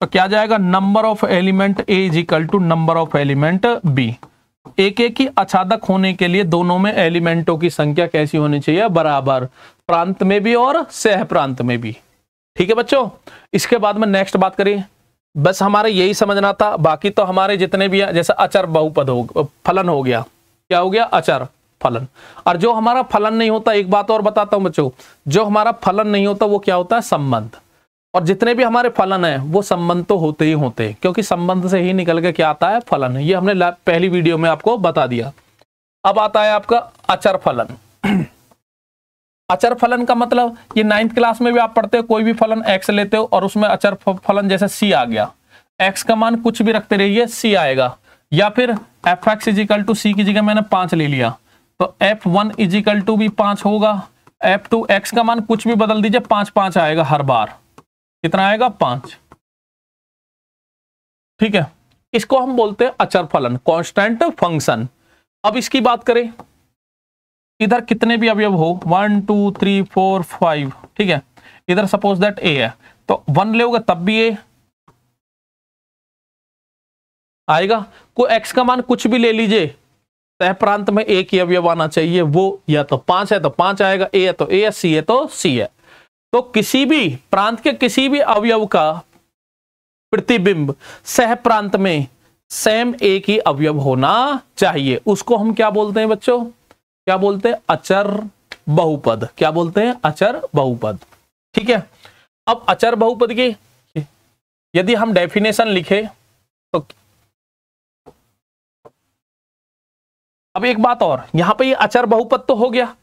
तो क्या जाएगा? Number of element A is equal to number of element B. एक एक ही आच्छादक होने के लिए दोनों में एलिमेंटों की संख्या कैसी होनी चाहिए? बराबर, प्रांत में भी और सह प्रांत में भी। ठीक है बच्चों, इसके बाद में नेक्स्ट बात करिए। बस हमारे यही समझना था, बाकी तो हमारे जितने भी हैं, जैसे अचर बहुपद हो, फलन हो गया, क्या हो गया? अचर फलन। और जो हमारा फलन नहीं होता, एक बात और बताता हूं बच्चों, जो हमारा फलन नहीं होता वो क्या होता है? संबंध। और जितने भी हमारे फलन है वो संबंध तो होते ही होते हैं, क्योंकि संबंध से ही निकल के क्या आता है? फलन। ये हमने पहली वीडियो में आपको बता दिया। अब आता है आपका अचर फलन। अचर फलन का मतलब, ये 9th क्लास में भी आप पढ़ते हो, कोई भी फलन x लेते हो और उसमें अचर फलन जैसे c आ गया, x का मान कुछ भी रखते रहिए c आएगा। या फिर fx is equal to c की जगह मैंने 5 ले लिया, तो f1 इज इक्वल टू भी 5 होगा। f2, x का मान कुछ भी बदल दीजिए, 5 5 आएगा हर बार। कितना आएगा? 5। ठीक है, इसको हम बोलते हैं अचर फलन, कांस्टेंट फंक्शन। अब इसकी बात करें, इधर कितने भी अवयव हो, 1 2 3 4 5, ठीक है, इधर सपोज दैट a है, तो 1 लोगे तब भी a आएगा। कोई x का मान कुछ भी ले लीजिए, सह प्रांत में एक ही अवयव आना चाहिए, वो या तो 5 है तो 5 आएगा, a है तो a है, c है तो c है। तो किसी भी प्रांत के किसी भी अवयव का प्रतिबिंब सह प्रांत में सेम एक ही अवयव होना चाहिए। उसको हम क्या बोलते हैं बच्चों? क्या बोलते हैं? अचर बहुपद। क्या बोलते हैं? अचर बहुपद। ठीक है। अब अचर बहुपद की यदि हम डेफिनेशन लिखे तो अब एक बात और, यहां पे ये अचर बहुपद तो हो गया।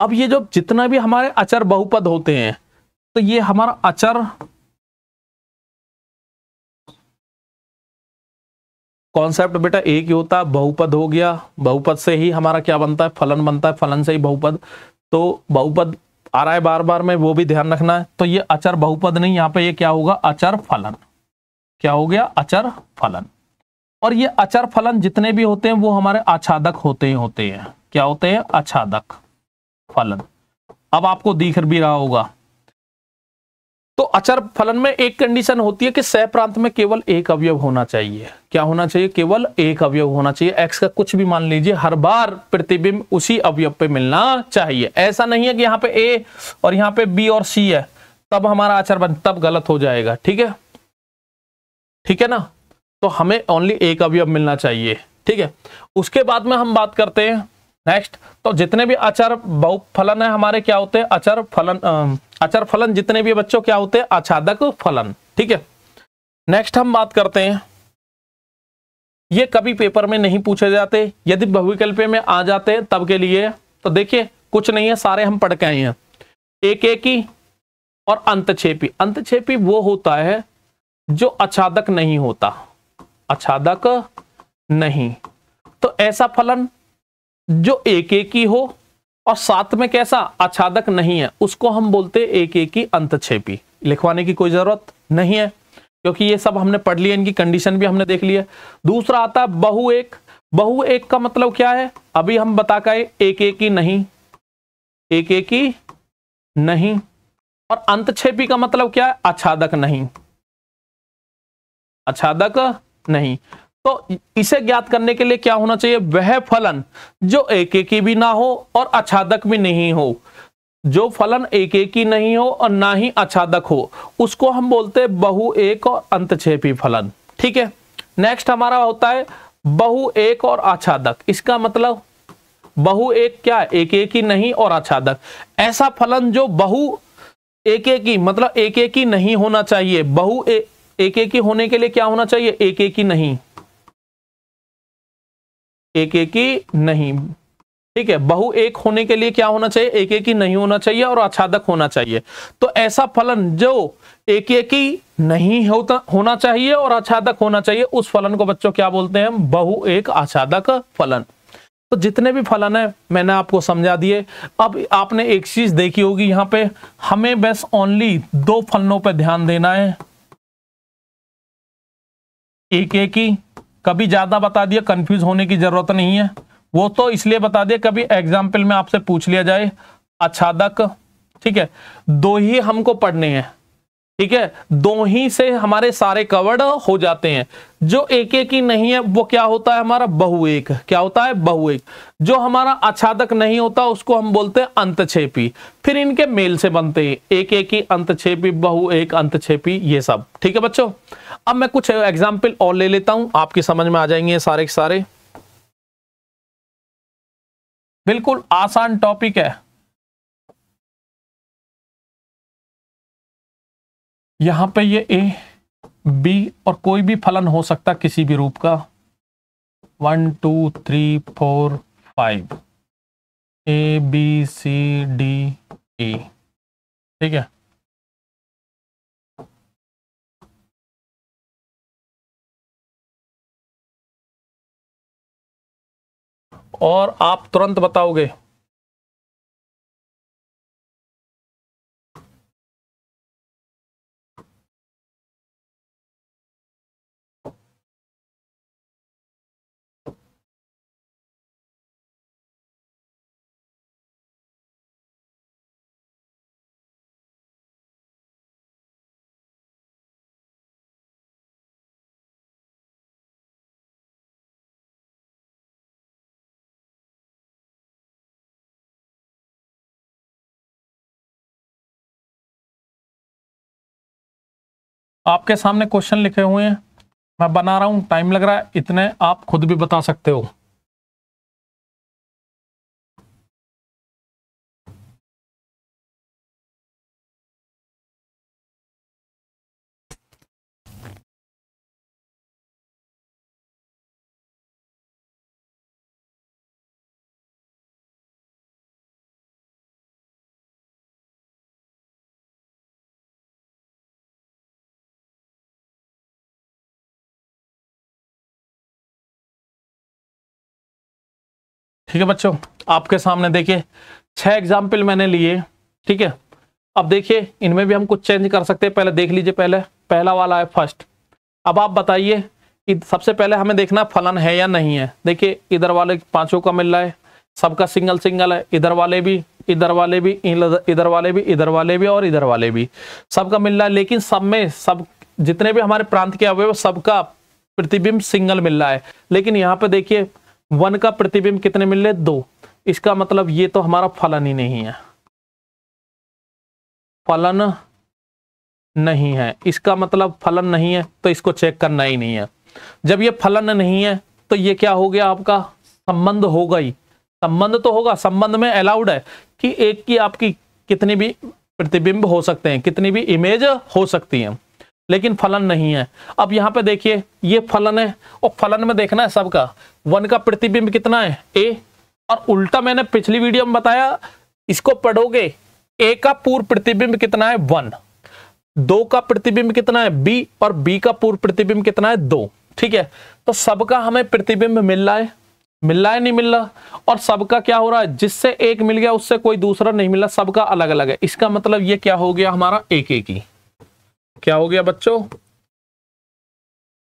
अब ये जो जितना भी हमारे अचर बहुपद होते हैं, तो ये हमारा अचर कॉन्सेप्ट बेटा एक ही होता है, बहुपद हो गया, बहुपद से ही हमारा क्या बनता है? फलन बनता है, फलन से ही बहुपद। तो बहुपद आ रहा है बार बार में, वो भी ध्यान रखना है। तो ये अचर बहुपद नहीं, यहाँ पे ये क्या होगा? अचर फलन। क्या हो गया? अचर फलन। और ये अचर फलन जितने भी होते हैं वो हमारे आच्छादक होते हैं। क्या होते हैं? आच्छादक फलन। अब आपको दिख भी रहा होगा। तो अचर फलन में एक कंडीशन होती है कि सह प्रांत में केवल एक अवयव होना चाहिए। क्या होना चाहिए? केवल एक अवयव होना चाहिए। एक्स का कुछ भी मान लीजिए, हर बार प्रतिबिंब उसी अवयव पे मिलना चाहिए। ऐसा नहीं है कि यहाँ पे ए और यहाँ पे बी और सी है तब हमारा अचर बन, तब गलत हो जाएगा। ठीक है, ठीक है ना। तो हमें ओनली एक अवयव मिलना चाहिए। ठीक है। उसके बाद में हम बात करते हैं नेक्स्ट। तो जितने भी अचर बहुफलन है हमारे क्या होते हैं? अचर फलन। अचर फलन जितने भी बच्चों क्या होते हैं? आच्छादक फलन। ठीक है। नेक्स्ट हम बात करते हैं, ये कभी पेपर में नहीं पूछे जाते, यदि बहुविकल्प में आ जाते हैं तब के लिए तो देखिए कुछ नहीं है, सारे हम पढ़ के आए हैं। एक एकी और अंतक्षेपी। अंतक्षेपी वो होता है जो आच्छादक नहीं होता, आच्छादक नहीं। तो ऐसा फलन जो एक एकी हो और साथ में कैसा? आच्छादक नहीं है, उसको हम बोलते हैं एक एकी अंतक्षेपी। लिखवाने की कोई जरूरत नहीं है क्योंकि ये सब हमने पढ़ लिया, इनकी कंडीशन भी हमने देख लिया। दूसरा आता है बहु एक। बहु एक का मतलब क्या है? अभी हम बता के एक एकी नहीं, एक एकी नहीं। और अंतक्षेपी का मतलब क्या है? आच्छादक नहीं, आच्छादक नहीं। तो इसे ज्ञात करने के लिए क्या होना चाहिए? वह फलन जो एक एकी भी ना हो और आच्छादक भी नहीं हो। जो फलन एक एकी नहीं हो और ना ही आच्छादक हो उसको हम बोलते हैं बहु एक और अंतक्षेपी फलन। ठीक है। नेक्स्ट हमारा होता है बहु एक और आच्छादक। इसका मतलब बहु एक क्या है? एक एकी नहीं और आच्छादक। ऐसा फलन जो बहु एक एकी मतलब एक एकी नहीं होना चाहिए। बहु एक एकी होने के लिए क्या होना चाहिए? एक एकी नहीं, एक एकी नहीं। ठीक है। बहु एक होने के लिए क्या होना चाहिए? एक एकी नहीं होना चाहिए और आच्छादक होना चाहिए। तो ऐसा फलन जो एक एकी नहीं होना चाहिए और आच्छादक होना चाहिए, उस फलन को बच्चों क्या बोलते हैं? बहु एक आच्छादक फलन। तो जितने भी फलन है मैंने आपको समझा दिए। अब आपने एक चीज देखी होगी, यहां पे हमें बस ओनली दो फलनों पे ध्यान देना है। एक एकी कभी ज्यादा बता दिया, कंफ्यूज होने की जरूरत नहीं है। वो तो इसलिए बता दिया कभी एग्जाम्पल में आपसे पूछ लिया जाए। आच्छादक, ठीक है, दो ही हमको पढ़ने हैं। ठीक है, दो ही से हमारे सारे कवर्ड हो जाते हैं। जो एक एक ही नहीं है वो क्या होता है? हमारा बहु एक। क्या होता है? बहु एक। जो हमारा आच्छादक नहीं होता उसको हम बोलते हैं अंतक्षेपी। फिर इनके मेल से बनते हैं एक एक ही अंतक्षेपी, बहु एक, अंतक्षेपी, ये सब। ठीक है बच्चों। अब मैं कुछ एग्जाम्पल और ले लेता हूं, आपकी समझ में आ जाएंगे सारे के सारे। बिल्कुल आसान टॉपिक है। यहां पे ये ए बी और कोई भी फलन हो सकता किसी भी रूप का। 1 2 3 4 5 ए बी सी डी ई। ठीक है। और आप तुरंत बताओगे आपके सामने क्वेश्चन लिखे हुए हैं, मैं बना रहा हूं, टाइम लग रहा है, इतने आप खुद भी बता सकते हो। ठीक है बच्चों, आपके सामने देखिए 6 एग्जाम्पल मैंने लिए। ठीक है, अब देखिए इनमें भी हम कुछ चेंज कर सकते हैं। पहले देख लीजिए, पहला वाला है फर्स्ट। अब आप बताइए कि सबसे पहले हमें देखना फलन है या नहीं है। देखिए इधर वाले 5 का मिल रहा है, सबका सिंगल सिंगल है, इधर वाले भी, इधर वाले भी, इधर वाले भी, इधर वाले भी और इधर वाले भी, सबका मिल रहा है। लेकिन सब में सब जितने भी हमारे प्रांत के अवयव सबका प्रतिबिंब सिंगल मिल रहा है। लेकिन यहाँ पे देखिए 1 का प्रतिबिंब कितने मिल रहे? 2। इसका मतलब ये तो हमारा फलन ही नहीं है, फलन नहीं है। इसका मतलब फलन नहीं है तो इसको चेक करना ही नहीं है। जब ये फलन नहीं है तो ये क्या हो गया? आपका संबंध होगा ही। संबंध तो होगा, संबंध में अलाउड है कि एक की आपकी कितनी भी प्रतिबिंब हो सकते हैं, कितनी भी इमेज हो सकती हैं, लेकिन फलन नहीं है। अब यहाँ पे देखिए ये फलन है और फलन में देखना है सबका 1 का प्रतिबिंब कितना है? ए। और उल्टा मैंने पिछली वीडियो में बताया, इसको पढ़ोगे ए का पूर्व प्रतिबिंब कितना है? 1। 2 का प्रतिबिंब कितना है? बी। और बी का पूर्व प्रतिबिंब कितना है? 2। ठीक है, तो सबका हमें प्रतिबिंब मिल रहा है, नहीं मिल रहा। और सबका क्या हो रहा है? जिससे एक मिल गया उससे कोई दूसरा नहीं मिला, सबका अलग अलग है। इसका मतलब ये क्या हो गया हमारा? एक ही। क्या हो गया बच्चों?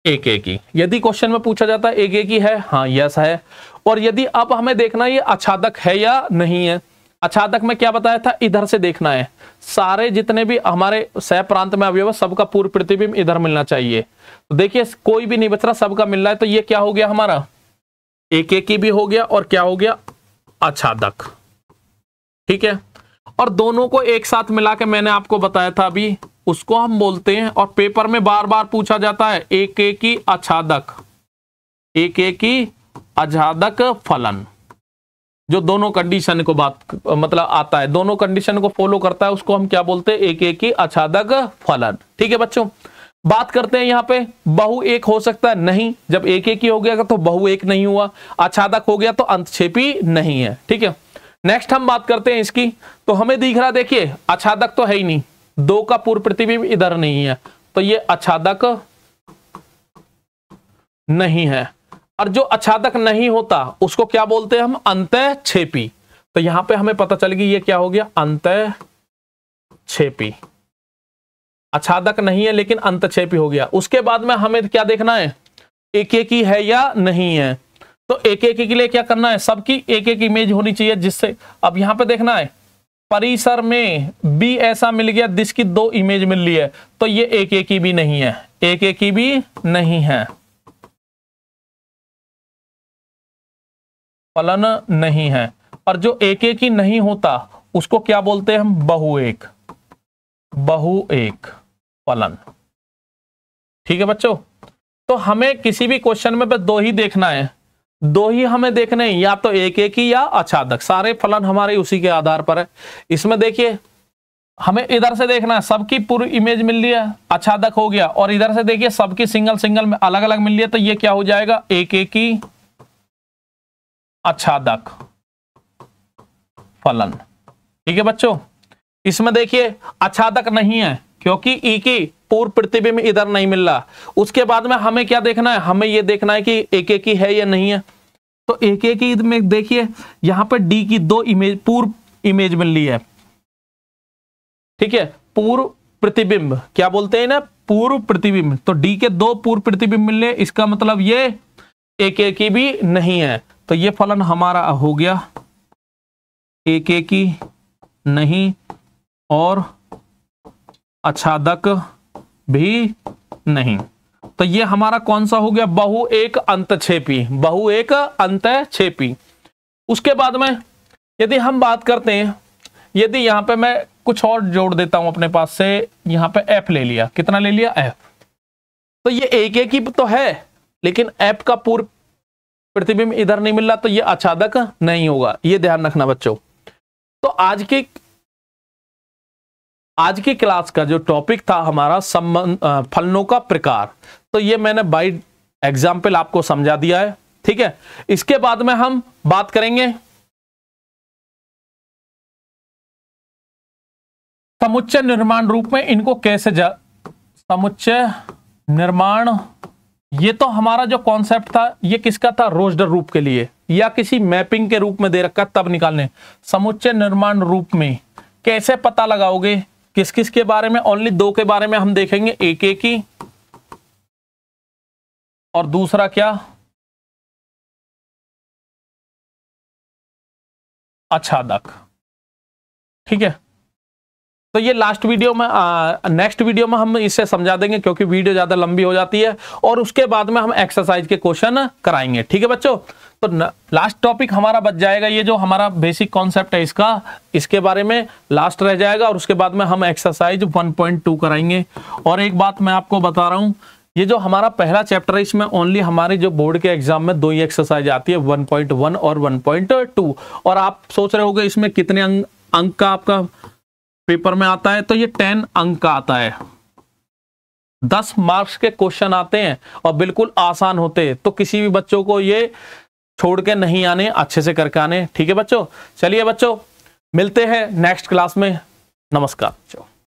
एक ही। यदि क्वेश्चन में पूछा जाता है एक ही है, हाँ यस है। और यदि अब हमें देखना ये आच्छादक है या नहीं है। आच्छादक में क्या बताया था? इधर से देखना है, सारे जितने भी हमारे सह प्रांत में अवयव सबका पूर्व प्रतिबिंब इधर मिलना चाहिए। तो देखिए कोई भी नहीं बच रहा, सबका मिल रहा है। तो ये क्या हो गया हमारा? एक ही भी हो गया और क्या हो गया? आच्छादक। ठीक है, और दोनों को एक साथ मिला के मैंने आपको बताया था अभी, उसको हम बोलते हैं, और पेपर में बार बार पूछा जाता है एक ही आच्छादक, एक ही आच्छादक फलन। जो दोनों कंडीशन को मतलब आता है, दोनों कंडीशन को फॉलो करता है, उसको हम क्या बोलते हैं? एक ही आच्छादक फलन। ठीक है बच्चों, बात करते हैं यहाँ पे बहु एक हो सकता है? नहीं। जब एक ही हो गया तो बहु एक नहीं हुआ, आच्छादक हो गया तो अंतक्षेपी नहीं है। ठीक है, नेक्स्ट हम बात करते हैं इसकी। तो हमें दिख रहा, देखिए आच्छादक तो है ही नहीं, 2 का पूर्व प्रतिबिंब इधर नहीं है, तो ये आच्छादक नहीं है। और जो आच्छादक नहीं होता उसको क्या बोलते हैं हम? अंतःक्षेपी। तो यहां पे हमें पता चल गई ये क्या हो गया? अंतःक्षेपी। आच्छादक नहीं है लेकिन अंतःक्षेपी हो गया। उसके बाद में हमें क्या देखना है? एक ही है या नहीं है। तो एक के लिए क्या करना है? सबकी एक इमेज होनी चाहिए, जिससे अब यहां पे देखना है परिसर में बी ऐसा मिल गया जिसकी 2 इमेज मिल रही है, तो ये एक ही भी नहीं है, एक ही भी नहीं है, फलन नहीं है। और जो एक ही नहीं होता उसको क्या बोलते हैं हम? बहु एक फलन। ठीक है बच्चों, तो हमें किसी भी क्वेश्चन में बस 2 ही देखना है, 2 ही हमें देखने हैं, या तो एक ही या आच्छादक। सारे फलन हमारे उसी के आधार पर है। इसमें देखिए हमें इधर से देखना है, सबकी पूरी इमेज मिल रही है, आच्छादक हो गया। और इधर से देखिए सबकी सिंगल में अलग अलग मिल रही है, तो ये क्या हो जाएगा? एक ही आच्छादक फलन। ठीक है बच्चों, इसमें देखिए आच्छादक नहीं है क्योंकि ई की पूर्व प्रतिबिंब इधर नहीं मिल रहा। उसके बाद में हमें क्या देखना है? हमें यह देखना है कि एक ही है या नहीं है। तो एक ही में देखिए यहां पर डी की 2 इमेज, पूर्व इमेज मिल रही है। ठीक है, पूर्व प्रतिबिंब क्या बोलते हैं ना? पूर्व प्रतिबिंब। तो डी के 2 पूर्व प्रतिबिंब मिल रहे, इसका मतलब ये एक ही भी नहीं है। तो ये फलन हमारा हो गया एक ही नहीं और आच्छादक भी नहीं। तो ये हमारा कौन सा हो गया? बहु एक अंतःक्षेपी, बहु एक अंतःक्षेपी। उसके बाद में यदि हम बात करते हैं, यदि यहां पे मैं कुछ और जोड़ देता हूं अपने पास से, यहां पे एफ ले लिया, कितना ले लिया? एफ। तो ये एक एक ही तो है, लेकिन ऐप का पूर्ण प्रतिबिंब इधर नहीं मिल रहा, तो ये आच्छादक नहीं होगा, ये ध्यान रखना बच्चों। तो आज की क्लास का जो टॉपिक था हमारा फलनों का प्रकार, तो ये मैंने बाय एग्जाम्पल आपको समझा दिया है, ठीक है। इसके बाद में हम बात करेंगे समुच्चय निर्माण रूप में इनको कैसे समुच्चय निर्माण, ये तो हमारा जो कॉन्सेप्ट था ये किसका था, रोस्टर रूप के लिए या किसी मैपिंग के रूप में दे रखा तब निकालने। समुच्चय निर्माण रूप में कैसे पता लगाओगे, किस किस के बारे में, ओनली दो के बारे में हम देखेंगे, एक एक ही, और दूसरा क्या, आच्छादक, ठीक है। तो ये लास्ट वीडियो में, नेक्स्ट वीडियो में हम इसे समझा देंगे क्योंकि वीडियो ज्यादा लंबी हो जाती है, और उसके बाद में हम एक्सरसाइज के क्वेश्चन कराएंगे, ठीक है बच्चों। तो लास्ट टॉपिक हमारा बच जाएगा, ये जो हमारा बेसिक कॉन्सेप्ट है इसका, इसके बारे में लास्ट रह जाएगा, और उसके बाद में हम एक्सरसाइज 1.2 कराएंगे। और एक बात मैं आपको बता रहा हूं, ये जो हमारा पहला चैप्टर है इसमें ओनली हमारे जो बोर्ड के एग्जाम में 2 ही एक्सरसाइज आती है, 1.1 और 1.2। और आप सोच रहे होगे इसमें कितने अंक का आपका पेपर में आता है, तो ये 10 अंक का आता है, 10 मार्क्स के क्वेश्चन आते हैं और बिल्कुल आसान होते हैं, तो किसी भी बच्चों को ये छोड़ के नहीं आने, अच्छे से करके आने, ठीक है बच्चों। चलिए बच्चों, मिलते हैं नेक्स्ट क्लास में, नमस्कार बच्चों।